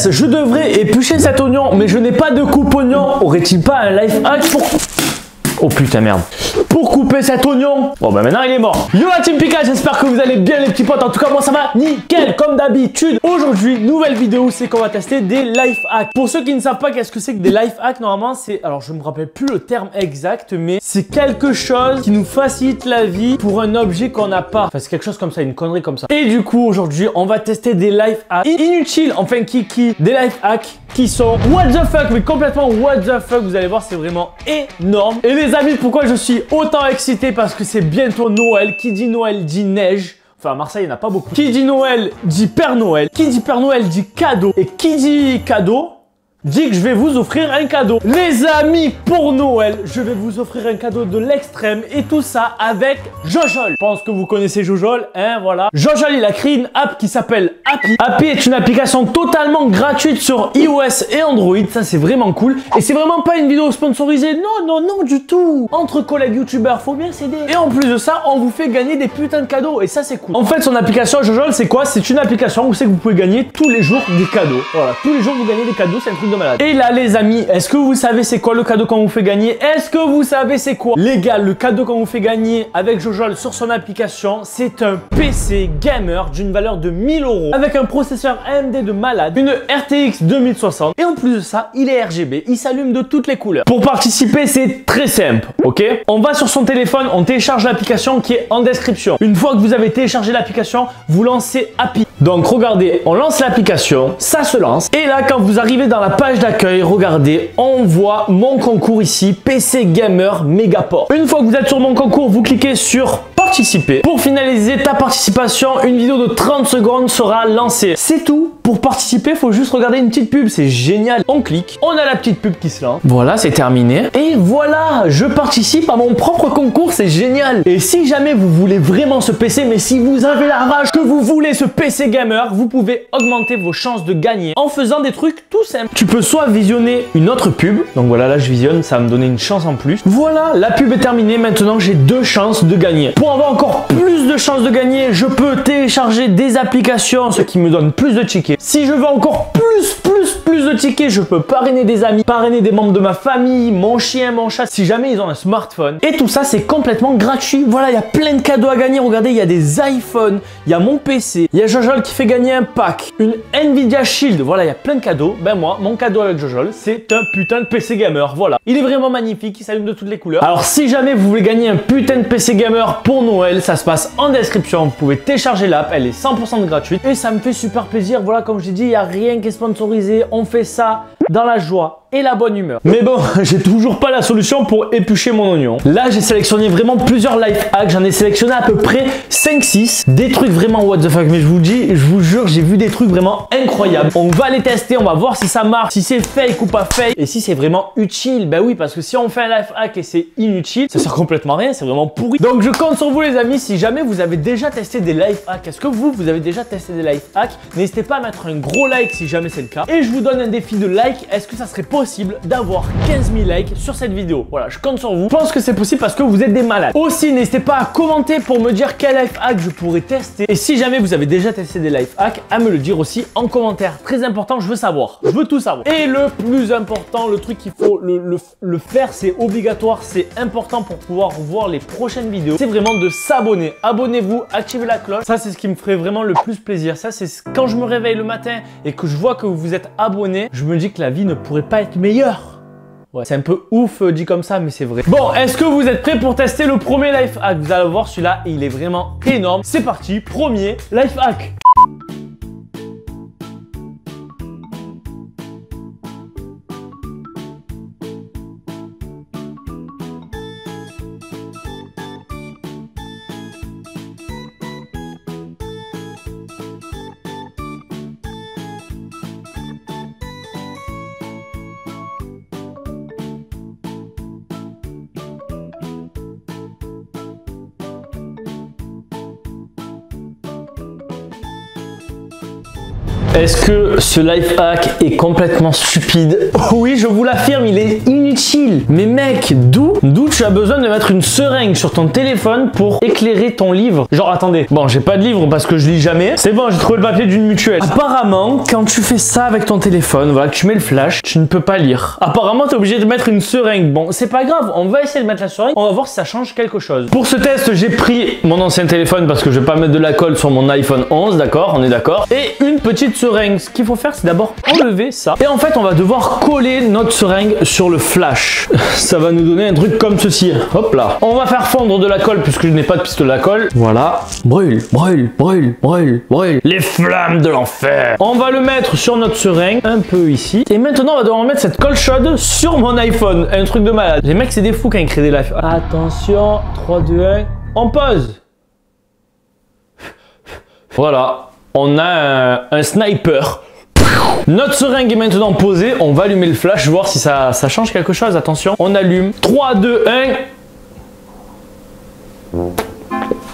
mince, je devrais éplucher cet oignon, mais je n'ai pas de coupe-oignon. Aurait-il pas un life hack pour... Oh putain merde. Pour couper cet oignon. Bon bah maintenant il est mort. Yo la team Pika, j'espère que vous allez bien les petits potes. En tout cas moi ça va nickel comme d'habitude. Aujourd'hui nouvelle vidéo, c'est qu'on va tester des life hacks. Pour ceux qui ne savent pas qu'est-ce que c'est que des life hacks, normalement c'est... Alors je me rappelle plus le terme exact, mais c'est quelque chose qui nous facilite la vie pour un objet qu'on n'a pas. Enfin c'est quelque chose comme ça, une connerie comme ça. Et du coup aujourd'hui on va tester des life hacks inutiles, enfin des life hacks qui sont what the fuck, mais complètement what the fuck. Vous allez voir c'est vraiment énorme. Et les amis, pourquoi je suis autant excité? Parce que c'est bientôt Noël. Qui dit Noël dit neige. Enfin, à Marseille, il n'y en a pas beaucoup. Qui dit Noël dit Père Noël. Qui dit Père Noël dit cadeau. Et qui dit cadeau dit que je vais vous offrir un cadeau. Les amis, pour Noël, je vais vous offrir un cadeau de l'extrême. Et tout ça avec Jojol. Je pense que vous connaissez Jojol, hein, voilà. Jojol, il a créé une app qui s'appelle Happy. Happy est une application totalement gratuite sur iOS et Android. Ça, c'est vraiment cool. Et c'est vraiment pas une vidéo sponsorisée. Non, non, non, du tout. Entre collègues youtubeurs, faut bien s'aider. Et en plus de ça, on vous fait gagner des putains de cadeaux. Et ça, c'est cool. En fait, son application Jojol, c'est quoi? C'est une application où vous savez que vous pouvez gagner tous les jours des cadeaux. Voilà, tous les jours, vous gagnez des cadeaux. C'est un truc de malade. Et là les amis, est-ce que vous savez c'est quoi le cadeau qu'on vous fait gagner? Est-ce que vous savez c'est quoi? Les gars, le cadeau qu'on vous fait gagner avec Jojol sur son application, c'est un PC gamer d'une valeur de 1000 € avec un processeur AMD de malade, une RTX 2060 et en plus de ça, il est RGB, il s'allume de toutes les couleurs. Pour participer, c'est très simple, ok? On va sur son téléphone, on télécharge l'application qui est en description. Une fois que vous avez téléchargé l'application, vous lancez Happy. Donc regardez, on lance l'application, ça se lance et là quand vous arrivez dans la page d'accueil, regardez, on voit mon concours ici, PC Gamer Megaport. Une fois que vous êtes sur mon concours, vous cliquez sur participer. Pour finaliser ta participation, une vidéo de 30 secondes sera lancée. C'est tout. Pour participer, il faut juste regarder une petite pub, c'est génial. On clique, on a la petite pub qui se lance. Voilà, c'est terminé. Et voilà, je participe à mon propre concours, c'est génial. Et si jamais vous voulez vraiment ce PC, mais si vous avez la rage que vous voulez ce PC gamer, vous pouvez augmenter vos chances de gagner en faisant des trucs tout simples. Tu peux soit visionner une autre pub, donc voilà, là je visionne, ça va me donner une chance en plus. Voilà, la pub est terminée, maintenant j'ai 2 chances de gagner. Pour avoir encore plus de chances de gagner, je peux télécharger des applications, ce qui me donne plus de tickets. Si je veux encore plus de tickets, je peux parrainer des amis, parrainer des membres de ma famille, mon chien, mon chat, si jamais ils ont un smartphone. Et tout ça, c'est complètement gratuit. Voilà, il y a plein de cadeaux à gagner. Regardez, il y a des iPhones, il y a mon PC, il y a Jojol qui fait gagner un pack, une Nvidia Shield. Voilà, il y a plein de cadeaux. Ben moi, mon cadeau avec Jojol, c'est un putain de PC gamer. Voilà, il est vraiment magnifique, il s'allume de toutes les couleurs. Alors si jamais vous voulez gagner un putain de PC gamer pour Noël, ça se passe en description. Vous pouvez télécharger l'app, elle est 100% gratuite et ça me fait super plaisir. Voilà, comme je l'ai dit, il n'y a rien qui est sponsorisé. On fait ça dans la joie et la bonne humeur. Mais bon, j'ai toujours pas la solution pour éplucher mon oignon. Là, j'ai sélectionné vraiment plusieurs life hacks. J'en ai sélectionné à peu près 5-6. Des trucs vraiment what the fuck. Mais je vous dis, je vous jure, j'ai vu des trucs vraiment incroyables. On va les tester, on va voir si ça marche, si c'est fake ou pas fake. Et si c'est vraiment utile. Ben oui, parce que si on fait un life hack et c'est inutile, ça sert complètement à rien, c'est vraiment pourri. Donc je compte sur vous les amis, si jamais vous avez déjà testé des life hacks. Est-ce que vous avez déjà testé des life hacks? N'hésitez pas à mettre un gros like si jamais c'est le cas. Et je vous donne un défi de like. Est-ce que ça serait possible d'avoir 15 000 likes sur cette vidéo? Voilà, je compte sur vous. Je pense que c'est possible parce que vous êtes des malades. Aussi, n'hésitez pas à commenter pour me dire quel life hack je pourrais tester. Et si jamais vous avez déjà testé des life hacks, à me le dire aussi en commentaire. Très important, je veux savoir. Je veux tout savoir. Et le plus important, le truc qu'il faut le faire, c'est obligatoire, c'est important pour pouvoir voir les prochaines vidéos. C'est vraiment de s'abonner. Abonnez-vous, activez la cloche. Ça, c'est ce qui me ferait vraiment le plus plaisir. Ça, c'est quand je me réveille le matin et que je vois que vous êtes abonnés, je me dis que la vie ne pourrait pas être meilleure. Ouais, c'est un peu ouf dit comme ça, mais c'est vrai. Bon, est-ce que vous êtes prêts pour tester le premier life hack? Vous allez voir, celui-là, il est vraiment énorme. C'est parti, premier life hack. Est-ce que ce life hack est complètement stupide? Oui, je vous l'affirme, il est inutile. Mais mec, d'où tu as besoin de mettre une seringue sur ton téléphone pour éclairer ton livre? Genre, attendez, bon, j'ai pas de livre parce que je lis jamais. C'est bon, j'ai trouvé le papier d'une mutuelle. Apparemment, quand tu fais ça avec ton téléphone, voilà, que tu mets le flash, tu ne peux pas lire. Apparemment, tu es obligé de mettre une seringue. Bon, c'est pas grave, on va essayer de mettre la seringue. On va voir si ça change quelque chose. Pour ce test, j'ai pris mon ancien téléphone parce que je vais pas mettre de la colle sur mon iPhone 11, d'accord? On est d'accord? Et une petite seringue. Ce qu'il faut faire, c'est d'abord enlever ça. Et en fait, on va devoir coller notre seringue sur le flash. Ça va nous donner un truc comme ceci. Hop là. On va faire fondre de la colle puisque je n'ai pas de pistolet à colle. Voilà. Brûle, brûle, brûle, brûle, brûle. Les flammes de l'enfer. On va le mettre sur notre seringue, un peu ici. Et maintenant, on va devoir mettre cette colle chaude sur mon iPhone. Un truc de malade. Les mecs, c'est des fous quand ils créent des lives. Attention, 3, 2, 1. On pose. Voilà. On a un sniper. Notre seringue est maintenant posée. On va allumer le flash, voir si ça change quelque chose. Attention, on allume. 3, 2, 1.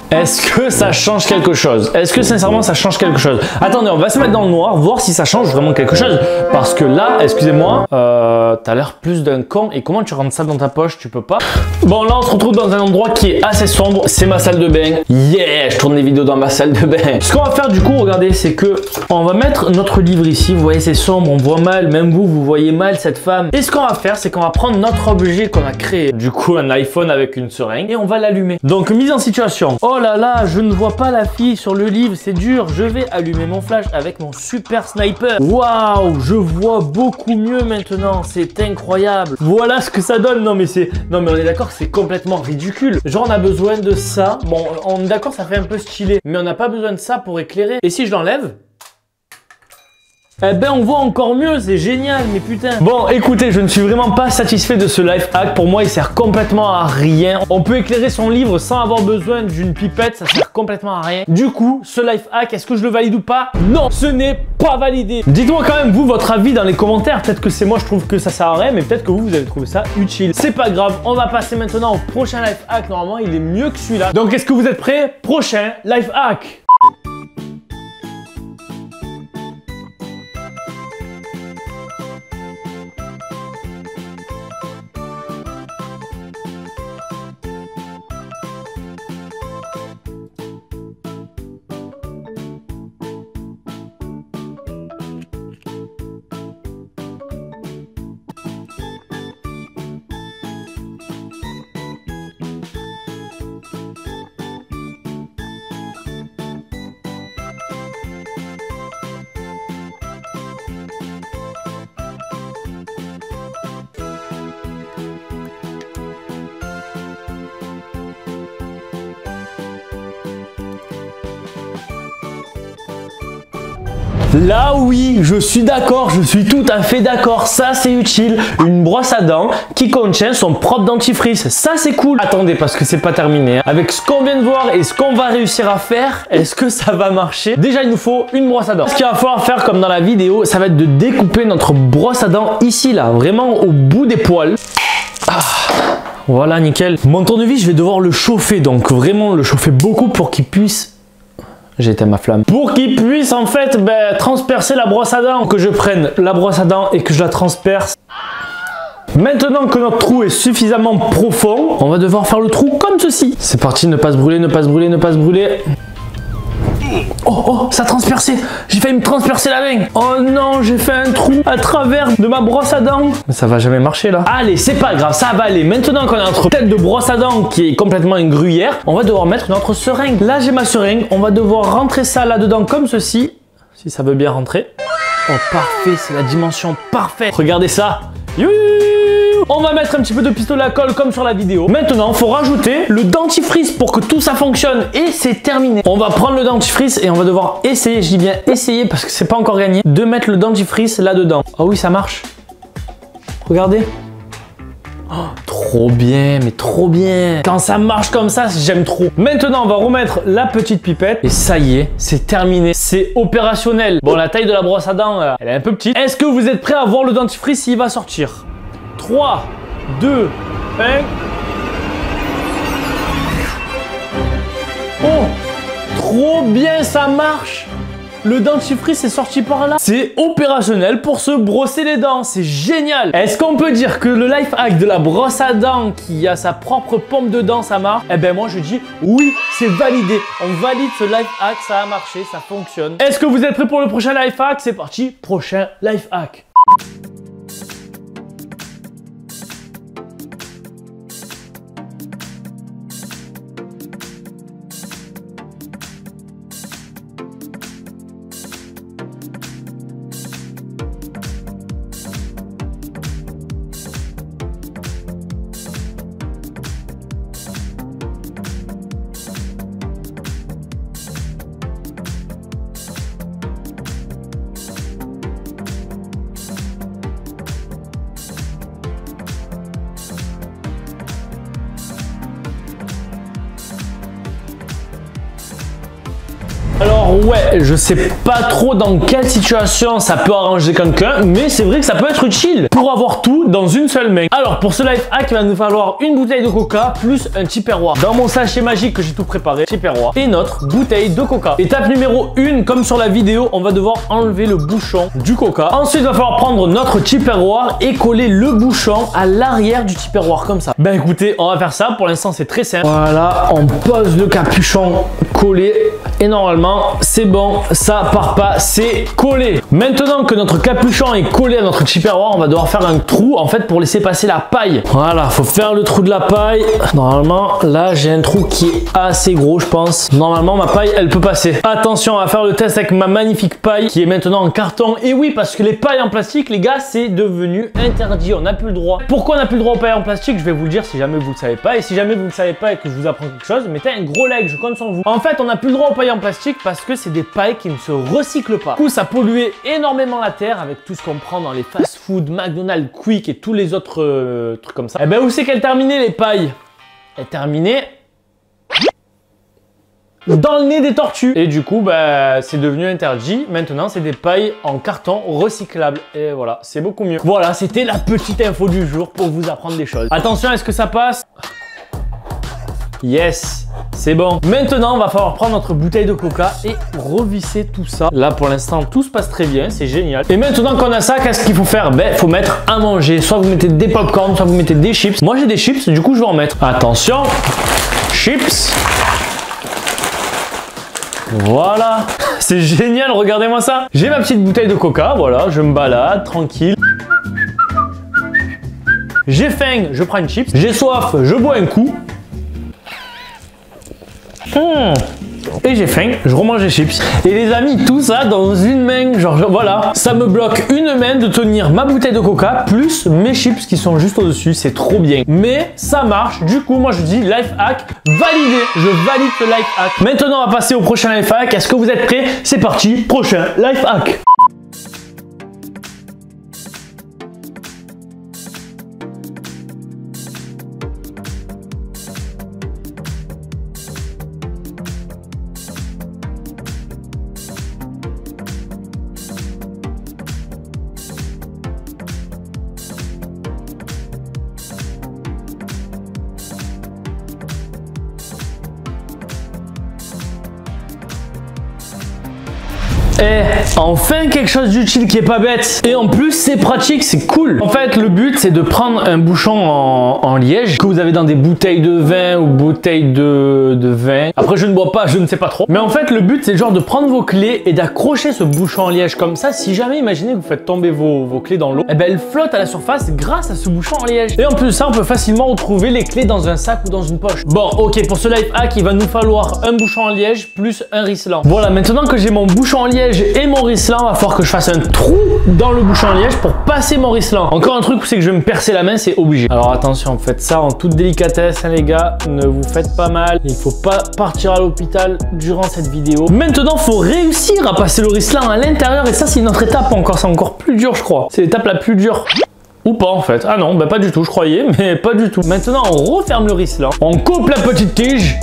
Est-ce que ça change quelque chose? Est-ce que sincèrement ça change quelque chose? Attendez, on va se mettre dans le noir, voir si ça change vraiment quelque chose. Parce que là, excusez-moi, t'as l'air plus d'un con. Et comment tu rentres ça dans ta poche? Tu peux pas. Bon, là on se retrouve dans un endroit qui est assez sombre. C'est ma salle de bain. Yeah, je tourne des vidéos dans ma salle de bain. Ce qu'on va faire du coup, regardez, c'est que on va mettre notre livre ici. Vous voyez, c'est sombre, on voit mal. Même vous voyez mal cette femme. Et ce qu'on va faire, c'est qu'on va prendre notre objet qu'on a créé. Du coup, un iPhone avec une seringue. Et on va l'allumer. Donc, mise en situation. Oh là là, je ne vois pas la fille sur le livre, c'est dur. Je vais allumer mon flash avec mon super sniper. Waouh, je vois beaucoup mieux maintenant. C'est incroyable. Voilà ce que ça donne. Non mais on est d'accord, c'est complètement ridicule. Genre on a besoin de ça. Bon, on est d'accord, ça fait un peu stylé. Mais on n'a pas besoin de ça pour éclairer. Et si je l'enlève? Eh ben on voit encore mieux, c'est génial, mais putain. Bon écoutez, je ne suis vraiment pas satisfait de ce life hack. Pour moi il sert complètement à rien. On peut éclairer son livre sans avoir besoin d'une pipette, ça sert complètement à rien. Du coup, ce life hack, est-ce que je le valide ou pas? Non, ce n'est pas validé. Dites-moi quand même vous votre avis dans les commentaires. Peut-être que c'est moi je trouve que ça sert à rien, mais peut-être que vous avez trouvé ça utile. C'est pas grave, on va passer maintenant au prochain life hack. Normalement il est mieux que celui-là. Donc est-ce que vous êtes prêts? Prochain life hack. Là oui, je suis d'accord, je suis tout à fait d'accord, ça c'est utile, une brosse à dents qui contient son propre dentifrice, ça c'est cool. Attendez parce que c'est pas terminé, hein. Avec ce qu'on vient de voir et ce qu'on va réussir à faire, est-ce que ça va marcher? Déjà il nous faut une brosse à dents. Ce qu'il va falloir faire comme dans la vidéo, ça va être de découper notre brosse à dents ici là, vraiment au bout des poils. Voilà nickel. Mon tournevis je vais devoir le chauffer, donc vraiment le chauffer beaucoup pour qu'il puisse... J'ai éteint ma flamme. Pour qu'il puisse en fait transpercer la brosse à dents. Que je prenne la brosse à dents et que je la transperce. Maintenant que notre trou est suffisamment profond, on va devoir faire le trou comme ceci. C'est parti, ne pas se brûler, ne pas se brûler, ne pas se brûler. Oh, ça a transpercé. J'ai failli me transpercer la main. Oh non, j'ai fait un trou à travers de ma brosse à dents. Mais ça va jamais marcher là. Allez, c'est pas grave, ça va aller. Maintenant qu'on a notre tête de brosse à dents qui est complètement une gruyère, on va devoir mettre notre seringue. Là, j'ai ma seringue. On va devoir rentrer ça là-dedans comme ceci. Si ça veut bien rentrer. Oh, parfait, c'est la dimension parfaite. Regardez ça. Youhou! On va mettre un petit peu de pistolet à colle comme sur la vidéo. Maintenant, il faut rajouter le dentifrice pour que tout ça fonctionne. Et c'est terminé. On va prendre le dentifrice et on va devoir essayer, je dis bien essayer parce que c'est pas encore gagné, de mettre le dentifrice là-dedans. Oh oui, ça marche. Regardez. Oh, trop bien, mais trop bien. Quand ça marche comme ça, j'aime trop. Maintenant, on va remettre la petite pipette. Et ça y est, c'est terminé. C'est opérationnel. Bon, la taille de la brosse à dents, elle est un peu petite. Est-ce que vous êtes prêts à voir le dentifrice s'il va sortir? 3, 2, 1. Oh, trop bien, ça marche. le dentifrice est sorti par là. C'est opérationnel pour se brosser les dents. C'est génial. Est-ce qu'on peut dire que le life hack de la brosse à dents qui a sa propre pompe de dents, ça marche? Eh ben moi je dis oui, c'est validé. On valide ce life hack, ça a marché, ça fonctionne. Est-ce que vous êtes prêts pour le prochain life hack? C'est parti, prochain life hack. Alors ouais, je sais pas trop dans quelle situation ça peut arranger quelqu'un, mais c'est vrai que ça peut être utile pour avoir tout dans une seule main. Alors pour ce life hack, il va nous falloir une bouteille de coca plus un tupperware. Dans mon sachet magique que j'ai tout préparé, tupperware et notre bouteille de coca. Étape numéro 1, comme sur la vidéo, on va devoir enlever le bouchon du coca. Ensuite, il va falloir prendre notre tupperware et coller le bouchon à l'arrière du tupperware comme ça. Ben écoutez, on va faire ça. Pour l'instant, c'est très simple. Voilà, on pose le capuchon collé et normalement c'est bon, ça part pas, c'est collé. Maintenant que notre capuchon est collé à notre tupperware, on va devoir faire un trou en fait pour laisser passer la paille. Voilà, faut faire le trou de la paille. Normalement là j'ai un trou qui est assez gros, je pense. Normalement ma paille elle peut passer. Attention, on va faire le test avec ma magnifique paille qui est maintenant en carton. Et oui, parce que les pailles en plastique, les gars, c'est devenu interdit, on n'a plus le droit. Pourquoi on n'a plus le droit aux pailles en plastique? Je vais vous le dire si jamais vous le savez pas. Et si jamais vous ne le savez pas et que je vous apprends quelque chose, mettez un gros like, je compte sur vous. En fait, on n'a plus le droit aux pailles en plastique parce que c'est des pailles qui ne se recyclent pas. Du coup, ça polluait énormément la terre avec tout ce qu'on prend dans les fast-food, McDonald's, Quick et tous les autres trucs comme ça. Et ben où c'est qu'elles terminaient les pailles? Elles terminaient dans le nez des tortues. Et du coup, bah, c'est devenu interdit. Maintenant, c'est des pailles en carton recyclables. Et voilà, c'est beaucoup mieux. Voilà, c'était la petite info du jour pour vous apprendre des choses. Attention, est-ce que ça passe? Yes, c'est bon. Maintenant, on va falloir prendre notre bouteille de coca et revisser tout ça. Là, pour l'instant, tout se passe très bien. C'est génial. Et maintenant qu'on a ça, qu'est-ce qu'il faut faire? Ben, il faut mettre à manger. Soit vous mettez des popcorn, soit vous mettez des chips. Moi, j'ai des chips, du coup, je vais en mettre. Attention, chips. Voilà, c'est génial, regardez-moi ça. J'ai ma petite bouteille de coca, voilà, je me balade, tranquille. J'ai faim, je prends une chips. J'ai soif, je bois un coup. Et j'ai faim, je remange les chips. Et les amis, tout ça dans une main, genre voilà. Ça me bloque une main de tenir ma bouteille de coca plus mes chips qui sont juste au-dessus, c'est trop bien. Mais ça marche, du coup moi je dis life hack validé. Je valide ce life hack. Maintenant on va passer au prochain life hack. Est-ce que vous êtes prêts? C'est parti, prochain life hack. Enfin quelque chose d'utile qui est pas bête. Et en plus c'est pratique, c'est cool. En fait le but c'est de prendre un bouchon en liège que vous avez dans des bouteilles de vin ou bouteilles de vin. Après je ne bois pas, je ne sais pas trop. Mais en fait le but c'est genre de prendre vos clés et d'accrocher ce bouchon en liège comme ça. Si jamais imaginez que vous faites tomber vos clés dans l'eau, et ben elles flottent à la surface grâce à ce bouchon en liège. Et en plus de ça on peut facilement retrouver les clés dans un sac ou dans une poche. Bon ok, pour ce life hack il va nous falloir un bouchon en liège plus un ricelant. Voilà, maintenant que j'ai mon bouchon en liège et mon ricelant, il va falloir que je fasse un trou dans le bouchon en liège pour passer mon ricelant. Encore un truc où c'est que je vais me percer la main, c'est obligé. Alors attention, faites ça en toute délicatesse hein, les gars, ne vous faites pas mal. Il faut pas partir à l'hôpital durant cette vidéo. Maintenant, il faut réussir à passer le ricelant à l'intérieur et ça c'est une autre étape encore, c'est encore plus dur je crois. C'est l'étape la plus dure. Ou pas en fait. Ah non, bah pas du tout, je croyais, mais pas du tout. Maintenant, on referme le ricelant. On coupe la petite tige.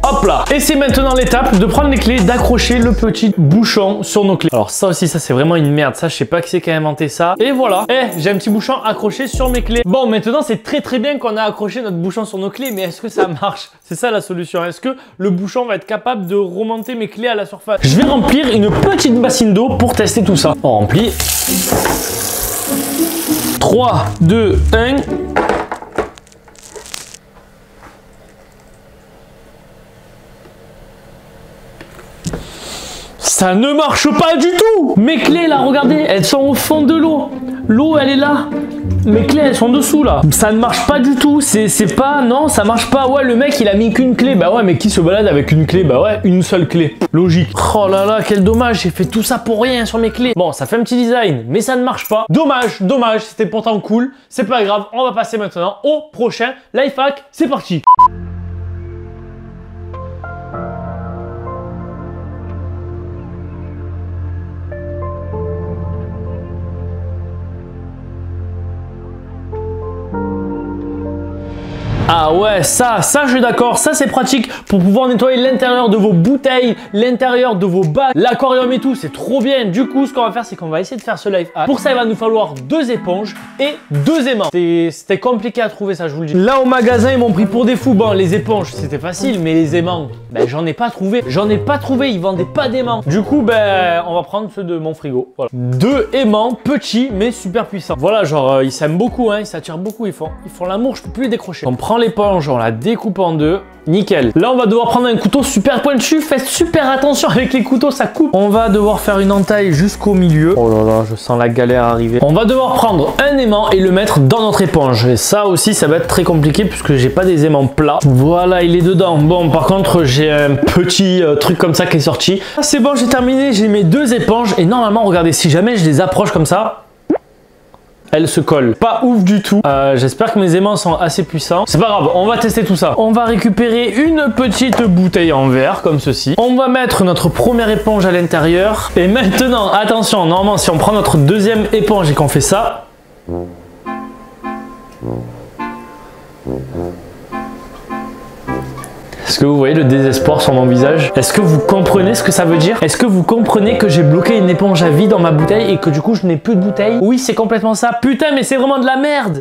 Hop là. Et c'est maintenant l'étape de prendre les clés, d'accrocher le petit bouchon sur nos clés. Alors ça aussi, ça c'est vraiment une merde. Ça, je sais pas qui c'est qui a inventé ça. Et voilà. J'ai un petit bouchon accroché sur mes clés. Bon, maintenant c'est très bien qu'on a accroché notre bouchon sur nos clés, mais est-ce que ça marche? C'est ça la solution. Est-ce que le bouchon va être capable de remonter mes clés à la surface? Je vais remplir une petite bassine d'eau pour tester tout ça. On remplit. 3, 2, 1. Ça ne marche pas du tout! Mes clés là, regardez, elles sont au fond de l'eau. L'eau, elle est là. Mes clés, elles sont dessous là. Ça ne marche pas du tout. C'est pas... Non, ça marche pas. Ouais, le mec, il a mis qu'une clé. Bah ouais, mais qui se balade avec une clé? Bah ouais, une seule clé. Logique. Oh là là, quel dommage. J'ai fait tout ça pour rien sur mes clés. Bon, ça fait un petit design, mais ça ne marche pas. Dommage, dommage. C'était pourtant cool. C'est pas grave. On va passer maintenant au prochain life hack. C'est parti. Ah ouais, ça je suis d'accord, ça c'est pratique pour pouvoir nettoyer l'intérieur de vos bouteilles, l'intérieur de vos bacs, l'aquarium et tout, c'est trop bien. Du coup, ce qu'on va faire, c'est qu'on va essayer de faire ce life hack. Pour ça, il va nous falloir 2 éponges et 2 aimants. C'était compliqué à trouver ça, je vous le dis. Là au magasin, ils m'ont pris pour des fous. Bon, les éponges, c'était facile, mais les aimants, ben j'en ai pas trouvé. Ils vendaient pas d'aimants. Du coup, ben on va prendre ceux de mon frigo. Voilà. 2 aimants, petits mais super puissants. Voilà, genre ils s'aiment beaucoup, hein, ils s'attirent beaucoup, ils font l'amour, je peux plus les décrocher. On prend l'éponge, on la découpe en 2. Nickel. Là, on va devoir prendre un couteau super pointu. Faites super attention avec les couteaux, ça coupe. On va devoir faire une entaille jusqu'au milieu. Oh là là, je sens la galère arriver. On va devoir prendre un aimant et le mettre dans notre éponge. Et ça aussi, ça va être très compliqué puisque j'ai pas des aimants plats. Voilà, il est dedans. Bon, par contre, j'ai un petit truc comme ça qui est sorti. Ah, c'est bon, j'ai terminé. J'ai mes 2 éponges. Et normalement, regardez, si jamais je les approche comme ça, elle se colle. Pas ouf du tout. J'espère que mes aimants sont assez puissants. C'est pas grave, on va tester tout ça. On va récupérer une petite bouteille en verre, comme ceci. On va mettre notre première éponge à l'intérieur. Et maintenant, attention, normalement, si on prend notre deuxième éponge et qu'on fait ça... Est-ce que vous voyez le désespoir sur mon visage? Est-ce que vous comprenez ce que ça veut dire? Est-ce que vous comprenez que j'ai bloqué une éponge à vide dans ma bouteille et que du coup je n'ai plus de bouteille? Oui, c'est complètement ça. Putain, mais c'est vraiment de la merde!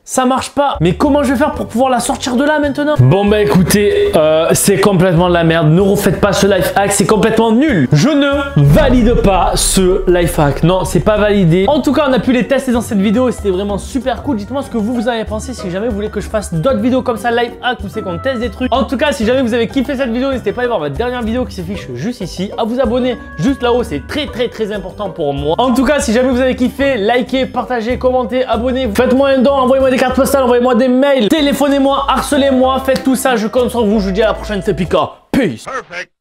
Ça marche pas. Mais comment je vais faire pour pouvoir la sortir de là maintenant? Bon bah écoutez, c'est complètement de la merde. Ne refaites pas ce life hack, c'est complètement nul. Je ne valide pas ce life hack. Non, c'est pas validé. En tout cas, on a pu les tester dans cette vidéo et c'était vraiment super cool. Dites-moi ce que vous avez pensé. Si jamais vous voulez que je fasse d'autres vidéos comme ça, life hack, où c'est qu'on teste des trucs. En tout cas, si jamais vous avez kiffé cette vidéo, n'hésitez pas à aller voir ma dernière vidéo qui s'affiche juste ici. À vous abonner juste là-haut, c'est très important pour moi. En tout cas, si jamais vous avez kiffé, likez, partagez, commentez, abonnez-vous. Faites-moi un don, envoyez-moi des cartes postales, envoyez-moi des mails, téléphonez-moi, harcelez-moi, faites tout ça, je compte sur vous, je vous dis à la prochaine, c'est Pika. Peace. Perfect.